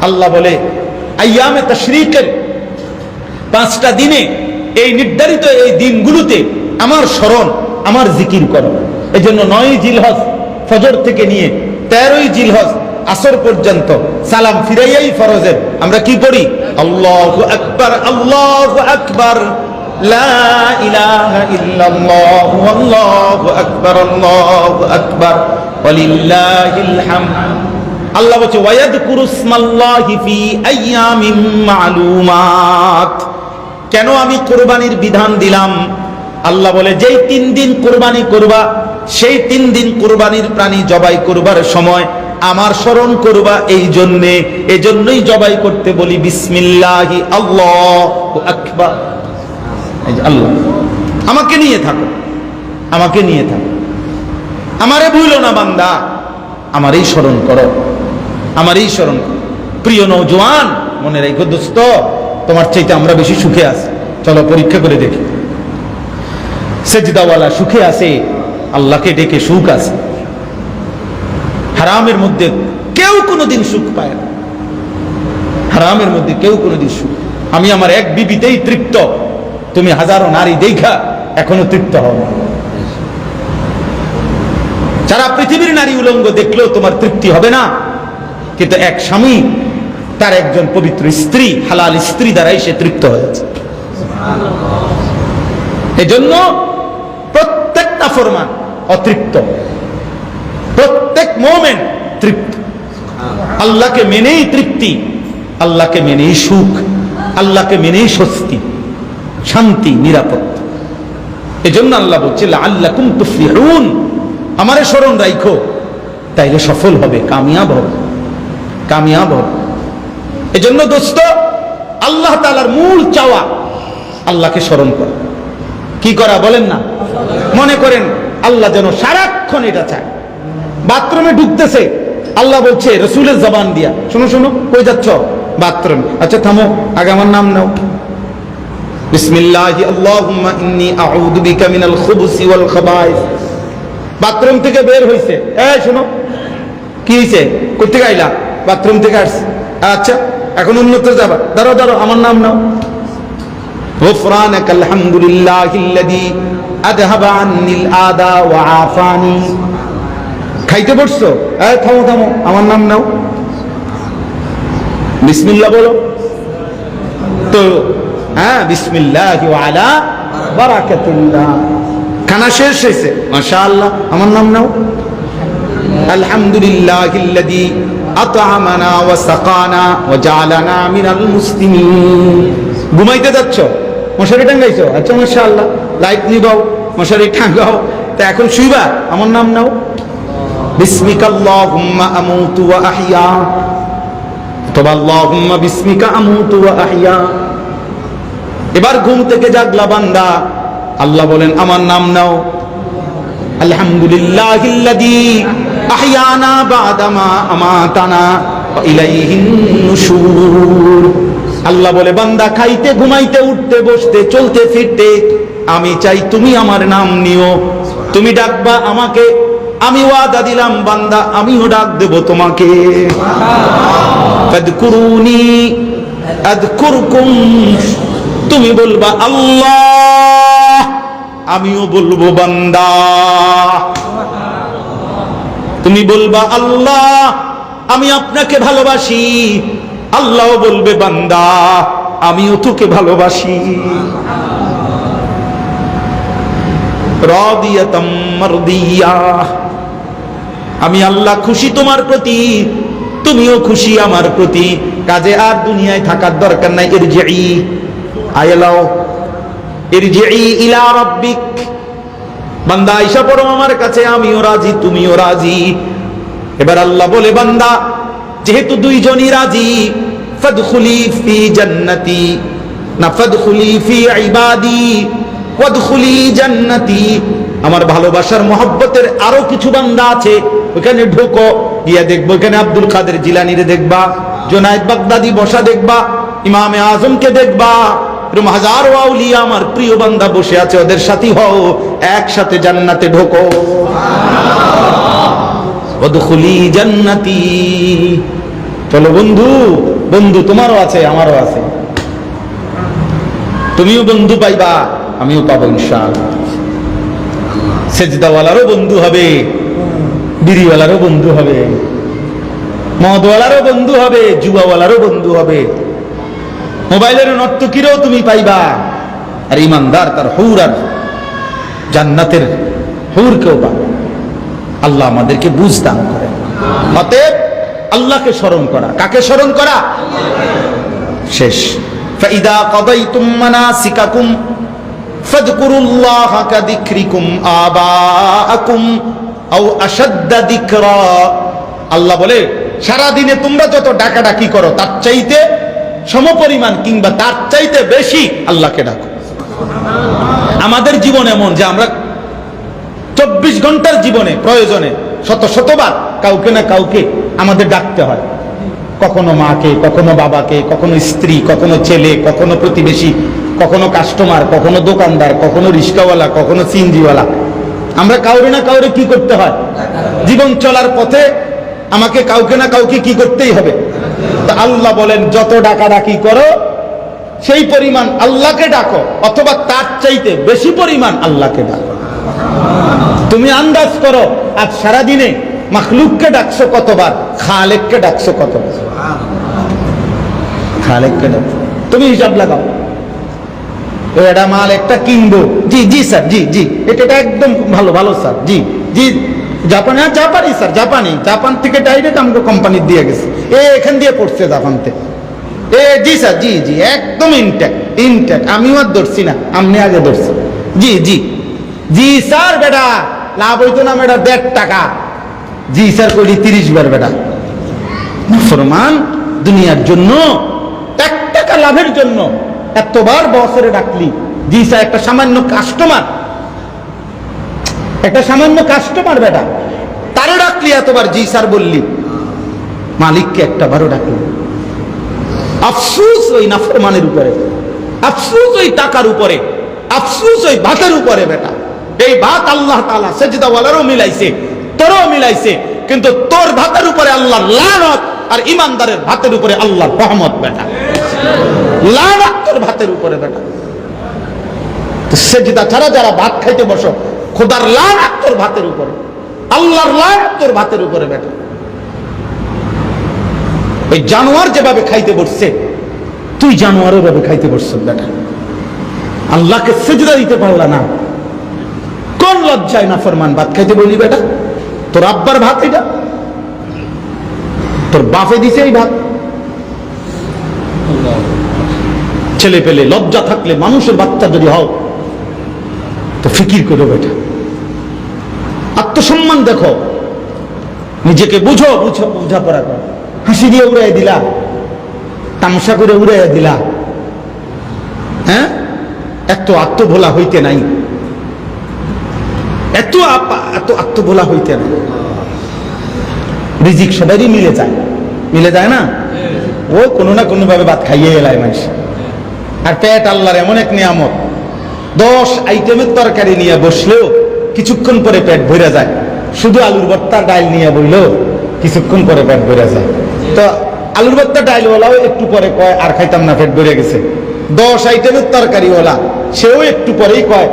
আল্লাহ বলে আইয়ামে তাশরীকের 5টা দিনে, এই নির্ধারিত এই দিনগুলোতে আমার স্মরণ, আমার জিকির করো। এজন্য 9ই জিলহজ ফজর থেকে নিয়ে 13ই জিলহজ আসর পর্যন্ত সালাম ফিরাইয়াই ফরজের আমরা কি পড়ি? আল্লাহু আকবার, আল্লাহু আকবার, লা ইলাহা ইল্লাল্লাহ, আল্লাহু আকবার, আল্লাহু আকবার, ওয়ালিল্লাহিল হামদ। আল্লাহ বলছে ওয়ায়াযকুরুসমাল্লাহি ফি আইয়ামিন মা'লুমাত। কেন আমি কুরবানির বিধান দিলাম? আল্লাহ বলে যেই 3 দিন কুরবানি করবা, সেই 3 দিন কুরবানির প্রাণী জবাই করবার সময় আমার স্মরণ করবা। এজন্যই জবাই করতে বলি বিসমিল্লাহি আল্লাহু আকবার। আল্লাহ আমাকে নিয়ে থাকো, আমাকে নিয়ে থাকো, আমারে ভুলো না বান্দা, আমারই স্মরণ করো, আমারই স্মরণ করো। প্রিয় নওজোয়ান, মনে রেখো দোস্ত, তোমার চাইতে আমরা বেশি সুখে আছি। চলো পরীক্ষা করে দেখি। সেজদাওয়ালা সুখে আছে, আল্লাহকে ডেকে সুখ আছে। হারামের মধ্যে কেউ কোনোদিন সুখ পায় না, হারামের মধ্যে কেউ কোনোদিন সুখ। আমি আমার এক বিবিতেই তৃপ্ত, তুমি হাজারো নারী দেখা এখনো তৃপ্ত হও না। সারা পৃথিবীর নারী উলঙ্গ দেখলেও তোমার তৃপ্তি হবে না, কিন্তু এক স্বামী তার একজন পবিত্র স্ত্রী, হালাল স্ত্রী দ্বারাই সে তৃপ্ত হয়েছে। এজন্য প্রত্যেক নাফরমান অতৃপ্ত, প্রত্যেক মুমিন তৃপ্ত। আল্লাহকে মেনেই তৃপ্তি, আল্লাহকে মেনেই সুখ, আল্লাহকে মেনেই স্বস্তি, শান্তি, নিরাপত্তা। এজন্য আল্লাহ বলছে লাআল্লাকুম তুফলিহুন, আমারে স্মরণ রাখো, তাইলে সফল হবে, কামিয়াব হবে, কামিয়াব হবে। এজন্য দোস্ত, আল্লাহ তাআলার মূল চাওয়া আল্লাহকে স্মরণ করা। কি করা বলেন না? মনে করেন আল্লাহ যেন সারাক্ষণ এটা চায়। বাথরুমে ঢুকতেছে, আল্লাহ বলছে রাসূলের জবান দিয়া, শোনো শোনো, কই যাচ্ছ? বাথরুম। আচ্ছা থামো, আগে আমার নাম নাও। বিসমিল্লাহি আল্লাহুম্মা ইন্নী আউযু বিকা মিনাল খুবুসি ওয়াল খাবাইস। বাথরুম থেকে বের হইছে, এই শোনো, কি হইছে? কই থেকে আইলা? বাথরুম থেকে আসছে। আচ্ছা এখন উন্নত যাবা, দাঁড়াও দাঁড়াও, আমার নাম নাও। গুফরানাকাল হামদুলিল্লাহিল্লাযী আযহাবা আন্নিল আদা ওয়া আফানি। খাইতে বসছো, এই থামো থামো, আমার নাম নাও। বিসমিল্লাহ বলো তো, হ্যাঁ, বিসমিল্লাহি ওয়া আলা বারাকাতিল্লাহ। খানা শেষ হয়েছে, মাশাআল্লাহ, আমার নাম নাও। আলহামদুলিল্লাহিল্লাযী আত'আমানা ওয়া সাকানা ওয়া জাআলানা মিনাল মুসলিমিন। ঘুমাইতে যাচ্ছ, মশারি টাঙ্গাইছো, আচ্ছা মাশাআল্লাহ, লাইট নিবাও, মশারি টাঙ্গাও, তা এখন শুইবা, আমার নাম নাও। বিসমিকা আল্লাহুম্মা আমুতু ওয়া আহইয়া, তবা আল্লাহুম্মা বিসমিকা আমুতু ওয়া আহইয়া। এবার ঘুম থেকে জাগলা বান্দা, আল্লাহ বলেন আমার নাম নাও। আলহামদুলিল্লাহিল্লাযী আহইয়ানা বা'দামা আমাতানা ওয়া ইলাইহিন নুশুর। আল্লাহ বলে বান্দা খাইতে, ঘুমাইতে, উঠতে, বসতে, চলতে, ফিরতে আমি চাই তুমি আমার নাম নিও, তুমি ডাকবা আমাকে। আমি ওয়াদা দিলাম বান্দা, আমিও ডাক দেব তোমাকে। ফাদকুরুনি আযকুরকুম, তুমি বলবা আল্লাহ, আমিও বলবো বান্দা। তুমি বলবা আল্লাহ, আমি আপনাকে ভালোবাসি, আল্লাহ বলবে বান্দা, আমিও তোকে ভালোবাসি। রাদিয়াতাম মারদিয়া, আমি আল্লাহ খুশি তোমার প্রতি, তুমিও খুশি আমার প্রতি, কাজে আর দুনিয়ায় থাকার দরকার নাই। ইরজিই, আয়লাও, ইরজিই ইলা রাব্বিক, বান্দা আইসা পড়ো আমার কাছে, আমিও রাজি, তুমিও রাজি। এবার আল্লাহ বলে বান্দা যেহেতু দুইজনই রাজি, ফাদখুলি ফি জান্নাতি, না ফাদখুলি ফি ইবাদি ওয়াদখুলি জান্নাতি। আমার ভালোবাসার মহব্বতের আরো কিছু বান্দা আছে, ওখানে ঢোকো, গিয়া দেখবো এখানে আব্দুল কাদের জিলানীরে দেখবা, জুনায়েদ বাগদাদি বসা দেখবা, ইমামে আজমকে দেখবা, এরকম হাজারো আউলিয়া আমার প্রিয় বান্দা বসে আছে, ওদের সাথী হও, একসাথে জান্নাতে ঢোকো। ওয়াদখুলি জান্নাতি, চলো বন্ধু, বন্ধু তোমারও আছে আমারও আছে, তুমিও বন্ধু পাইবা আমিও পাবো ইনশাআল্লাহ। সেজদাওয়ালারও বন্ধু হবে, বিড়িওয়ালারও বন্ধু হবে, মদওয়ালারও বন্ধু হবে, জুয়াওয়ালারও বন্ধু হবে, মোবাইলের নর্তকীরও তুমি পাইবা, আর ইমানদার তার হুর আর জান্নাতের হুরকেও পাবে। আল্লাহ আমাদেরকে বুঝ দান করে। অতএব আল্লাহকে স্মরণ করা, কাকে স্মরণ করা? শেষ। ফাইদা কাদাইতুম মানাসিকাকুম ফাযকুরুল্লাহা কাযিকরিকুম আবাআকুম আও আশাদ্দা যিকরা। আল্লাহ বলে সারা দিনে তোমরা যত ডাকাডাকি করো তার চাইতে সমপরিমাণ কিংবা তার চাইতে বেশি আল্লাহকে ডাকো। আমাদের জীবন এমন যে আমরা 24 ঘন্টার জীবনে প্রয়োজনে শতবার কাউকে না কাউকে আমাদের ডাকতে হয়, কখনো মাকে, কখনো বাবাকে, কখনো স্ত্রী, কখনো ছেলে, কখনো প্রতিবেশী, কখনো কাস্টমার, কখনো দোকানদার, কখনো রিক্সাওয়ালা, কখনো সিএনজিওয়ালা। আমরা কাউরে না কাউরে কি করতে হয়? জীবন চলার পথে আমাকে কাউকে না কাউকে কি করতেই হবে। তা আল্লাহ বলেন যত ডাকাডাকি করো সেই পরিমাণ আল্লাহকে ডাকো, অথবা তার চাইতে বেশি পরিমাণ আল্লাহকে ডাকো। তুমি আন্দাজ করো আজ সারাদিনে মাখলুককে ডাকছো কতবার, খালেককে ডাকছো কতবার? খালেককে ডাকছো, তুমি হিসাব লাগাও। এটা মাল একটা কিনবো, জি জি স্যার, জি জি, এটা একদম ভালো ভালো স্যার, জি জি। জাপানি? হ্যাঁ জাপানি স্যার, জাপানি, জাপান থেকে ডাইরেক্ট আমাকে কোম্পানি দিয়ে গেছে, এখান দিয়ে পড়ছে জাপান থেকে। জি স্যার, জি জি, একদম ইনট্যাক্ট। আমিও আর ধরছি না, আপনি আগে ধরছি। জি জি জি স্যার, বেটা লাভ হইতো না বেটা 1.5 টাকা। জি স্যার করি 30 বার বেটা। ফরমান দুনিয়ার জন্য 1 টাকা লাভের জন্য এতবার বছরে ডাকলি। জি স্যার, একটা সামান্য কাস্টমার বেটা, তারও ডাকলি এতবার জি স্যার বললি, মালিককে একটা বারও ডাকলি। আফসোস ওই নাফরমানের উপরে, আফসোস ওই টাকার উপরে, আফসোস ওই ভাতের উপরে বেটা। এই ভাত আল্লাহ তাআলা সেজদাওয়ালারও মিলাইছে, তোরও মিলাইছে, কিন্তু তোর ভাতের উপরে আল্লাহর লানত আর ইমানদারের ভাতের উপরে আল্লাহর রহমত বেটা। লানত তোর ভাতের উপরে বেটা। সেজদা ছাড়া যারা ভাত খাইতে বসো, খোদার লানত তোর ভাতের উপরে, আল্লাহর লানত তোর ভাতের উপরে বেটা। ওই জানোয়ার যেভাবে খাইতে বসছে, তুই জানোয়ারের ভাবে খাইতে বসছ বেটা। আল্লাহকে সেজদা দিতে পারলা না, কোন লজ্জায় না ফরমান ভাত খাইতে বলি বেটা? তোর আব্বার ভাত এটা, তোর বাপে দিছে এই ভাত। ছেলে পেলে লজ্জা থাকলে, মানুষের বাচ্চা যদি হও তো ফিকির করো বেটা, আত্মসম্মান দেখো, নিজেকে বুঝো, বোঝাপড়া করো। হাসি দিয়ে উড়াই দিলা, তামাশা করে উড়াইয়া দিলা, হ্যাঁ? এত আত্মভোলা হইতে নাই, এত আত্মভোলা হইতে নাই। রিজিক সবারই মিলে যায় না? ও কোনো না কোনো ভাবে ভাত খাইয়ে এলায় মানুষ। আর পেট আল্লাহর এমন এক নিয়ামত, 10 আইটেমের তরকারি নিয়ে বসলেও কিছুক্ষণ পরে পেট ভরে যায়। শুধু আলুর ভর্তা ডাল নিয়ে বইলেও কিছুক্ষণ পরে পেট ভরে যায়। তো আলুর ভর্তা ডালওয়ালাও একটু পরে কয় আর খাইতাম না, পেট ভরে গেছে। 10 আইটেমের তরকারিওয়ালা সেও একটু পরেই কয়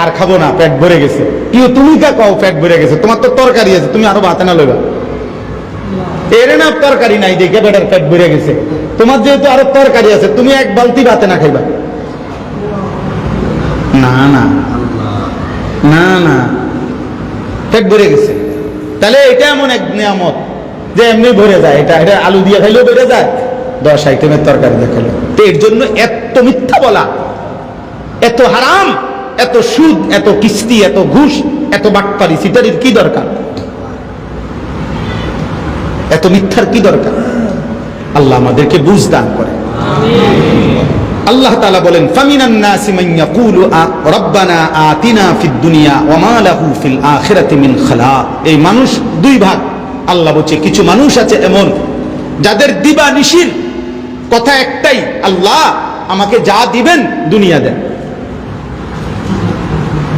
আর খাবো না, পেট ভরে গেছে। কি তুমি কা কও পেট ভরে গেছে? তোমার তো তরকারি আছে, তুমি আরো ভাত না লইবা। এর না তরকারি নাই দেখে বেটার পেট ভরে গেছে। তোমার যেহেতু আরো তরকারি আছে, তুমি 1 বালতি ভাতে না খাইবা। না না না না, পেট ভরে গেছে। তাহলে এটা এমন এক নিয়ামত যে এমনি ভরে যায়। এটা আলু দিয়ে খাইলেও ভরে যায়, 10 আইটেমের তরকারি দিয়ে খাইলেও। তো এর জন্য এত মিথ্যা বলা, এত হারাম, এত সুদ, এত কিস্তি, এত ঘুষ, এত বাটপারি সিটারির কি দরকার? এত মিথ্যার কি দরকার? আল্লাহ আমাদেরকে বুঝ দান করে। আল্লাহ তাআলা বলেন, ফামিনান নাসি মান ইয়াকুলু রাব্বানা আতিনা ফিদ দুনিয়া ওয়া মা লাহু ফিল আখিরাতি মিন খালাক। এই মানুষ 2 ভাগ। আল্লাহ বলছে কিছু মানুষ আছে এমন যাদের দিবা নিশির কথা একটাই, আল্লাহ আমাকে যা দিবেন দুনিয়া দেন।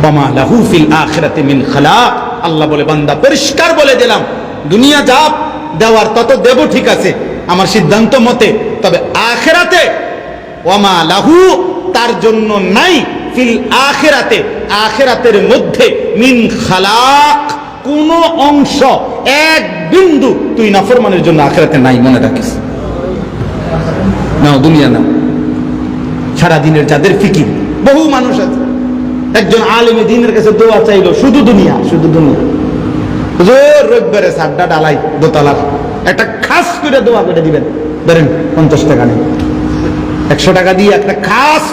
ওয়া মা লাহু ফিল আখিরাতি মিন খালাক। আল্লাহ বলে বান্দা পরিষ্কার বলে দিলাম, দুনিয়া যা দেওয়ার তত দেব ঠিক আছে, আমার সিদ্ধান্ত মতে। তবে আখিরাতে ওয়ামা লাহু, তার জন্য নাই, ফিল আখিরাতে, আখিরাতের মধ্যে, মিন খালাক, কোন অংশ, এক বিন্দু তুই নাফরমানের জন্য আখিরাতে নাই, মনে রাখিস। নাও দুনিয়া নাও, সারাদিনের যাদের ফিকির, বহু মানুষ আছে। একজন আলেমে দ্বীনের কাছে দোয়া চাইলো, শুধু দুনিয়া, শুধু দুনিয়া। হুজুর রোববারে সাড্ডা ডালাই দোতলার, একটা খাস করে দোয়া করে দিবেন, ধরেন 50 টাকা নেই, 100 টাকা দিয়ে একটা খাস